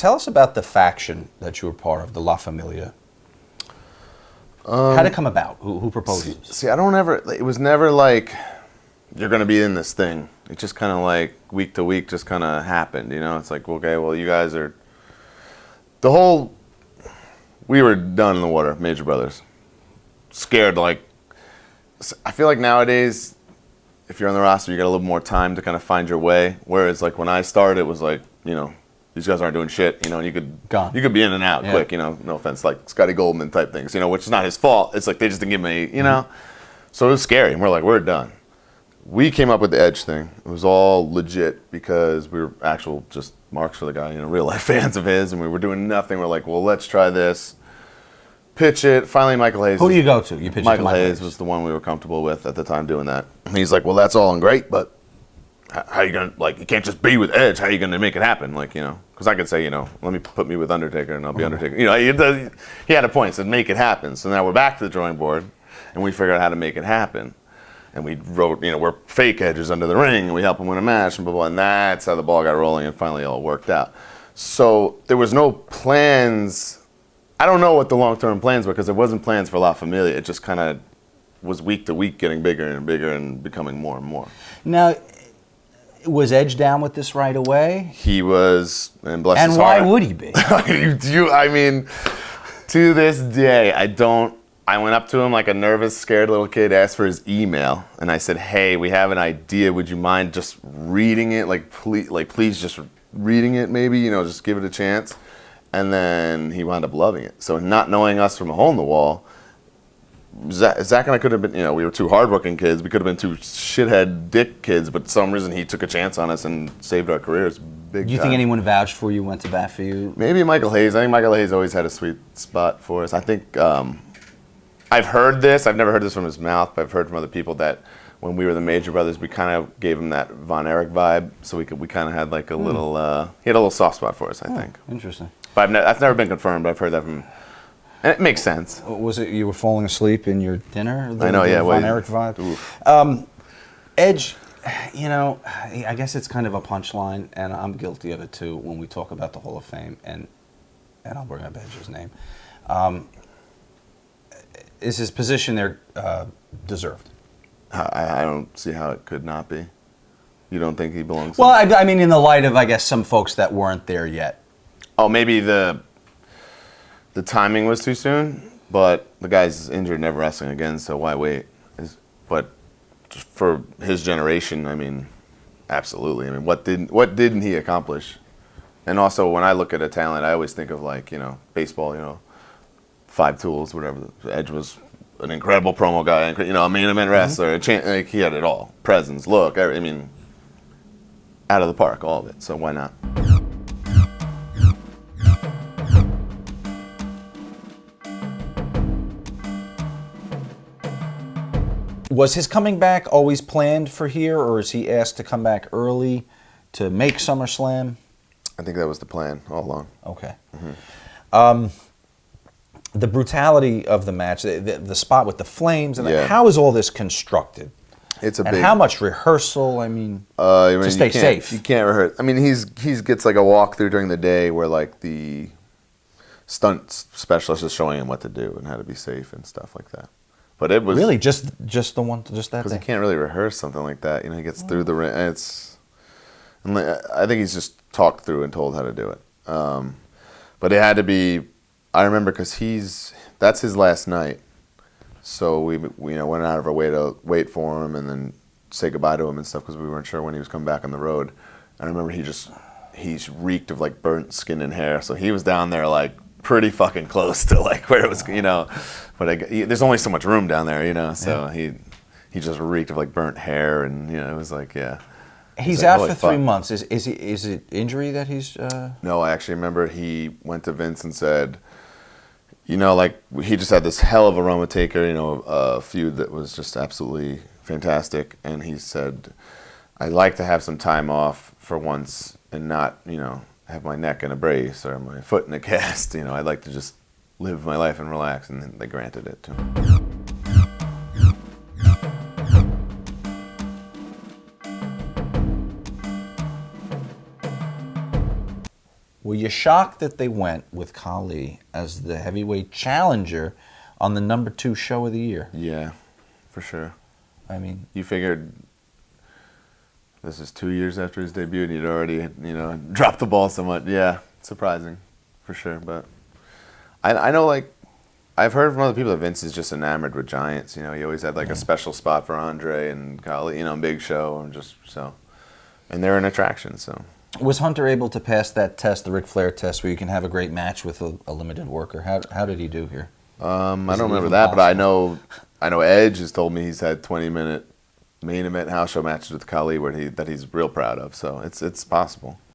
tell us about the faction that you were part of, the La Familia. How did it come about? Who proposes? See, it was never like, you're going to be in this thing. It just kind of like, week to week, just kind of happened, you know? It's like, okay, well, you guys are... We were done in the water, Major Brothers. Scared, like... I feel like nowadays, if you're on the roster, you got a little more time to kind of find your way. Whereas, like, when I started, it was like, you know, these guys aren't doing shit, you know, and you could be in and out quick, you know, no offense, like Scotty Goldman type things, you know, which is not his fault. It's like they just didn't give me, you know. So it was scary, and we're like, we're done. We came up with the Edge thing. It was all legit because we were actual just marks for the guy, you know, real life fans of his, and we were doing nothing. We're like, well, let's try this. Pitch it. Finally, Michael Hayes. Who do you go to? You pitch Michael Hayes was the one we were comfortable with at the time doing that. And he's like, well, that's all and great, but how are you going to, like, you can't just be with Edge. How are you going to make it happen? Like, you know, because I could say, you know, put me with Undertaker and I'll be Undertaker. You know, he had a point, said make it happen. So now we're back to the drawing board and we figured out how to make it happen. And we wrote, you know, we're fake edges under the ring and we help him win a match and blah, blah, and that's how the ball got rolling and finally all worked out. So there was no plans. I don't know what the long-term plans were because there wasn't plans for La Familia. It just kind of was week to week getting bigger and bigger and becoming more and more. Now, was Edge down with this right away? He was, and bless his heart. And why would he be? I mean, to this day, I went up to him like a nervous, scared little kid, asked for his email, and I said, hey, we have an idea. Would you mind just reading it? Please just reading it maybe, you know, just give it a chance. And then he wound up loving it. So not knowing us from a hole in the wall, Zach and I could have been, you know, we were two hardworking kids. We could have been two shithead dick kids, but for some reason he took a chance on us and saved our careers big time. Do you think anyone vouched for you, went to bat for you? Maybe Michael Hayes. I think Michael Hayes always had a sweet spot for us. I think I've heard this. I've never heard this from his mouth, but I've heard from other people that when we were the Major Brothers, we kind of gave him that Von Erich vibe. So we kind of had like a little, he had a little soft spot for us, I think. Interesting. But that's never been confirmed, but I've heard that from... And it makes sense. Was it you were falling asleep in your dinner? I know, yeah. Von Erich vibe? Edge, you know, I guess it's kind of a punchline, and I'm guilty of it too when we talk about the Hall of Fame, and I'll bring up Edge's name. Is his position there deserved? I don't see how it could not be. You don't think he belongs there? Well, I mean, in the light of, I guess, some folks that weren't there yet. Oh, maybe the timing was too soon, but the guy's injured, never wrestling again, so why wait? But for his generation, I mean, absolutely. I mean, what didn't he accomplish? And also, when I look at a talent, I always think of, like, you know, baseball, you know, 5 tools, whatever. Edge was an incredible promo guy, you know, a main event wrestler. Like, he had it all. Presence, look, I mean, out of the park, all of it. So why not? Was his coming back always planned for here, or is he asked to come back early to make SummerSlam? I think that was the plan all along. Okay. Mm-hmm. The brutality of the match, the spot with the flames, and how is all this constructed? And how much rehearsal? I mean, to stay safe. You can't rehearse. I mean, he gets like a walkthrough during the day where like the stunt specialist is showing him what to do and how to be safe and stuff like that. But it was really just that because he can't really rehearse something like that. You know, he gets through the ring. I think he's just talked through and told how to do it. But it had to be. I remember because that's his last night, so we went out of our way to wait for him and then say goodbye to him and stuff because we weren't sure when he was coming back on the road. I remember he reeked of like burnt skin and hair, so he was down there like pretty fucking close to like where it was, you know. But there's only so much room down there, you know. So he just reeked of like burnt hair, and you know, it was like He's out for 3 months. Is it injury that he's? No, I actually remember he went to Vince and said, you know, like he just had this hell of a run with Taker, you know, a feud that was just absolutely fantastic, and he said, I'd like to have some time off for once and not, you know, have my neck in a brace or my foot in a cast. You know, I'd like to just live my life and relax, and then they granted it to him. Were you shocked that they went with Khali as the heavyweight challenger on the number 2 show of the year? Yeah, for sure. I mean, you figured this is 2 years after his debut, and he'd already, dropped the ball somewhat. Yeah, surprising, for sure. But I know, like, I've heard from other people that Vince is just enamored with giants. He always had like a special spot for Andre and Khali, Big Show, and just so, and they're an attraction. So. Was Hunter able to pass that test, the Ric Flair test, where you can have a great match with a limited worker? How did he do here? I don't remember that, but I know Edge has told me he's had 20-minute main event house show matches with Khali that he's real proud of. So it's possible.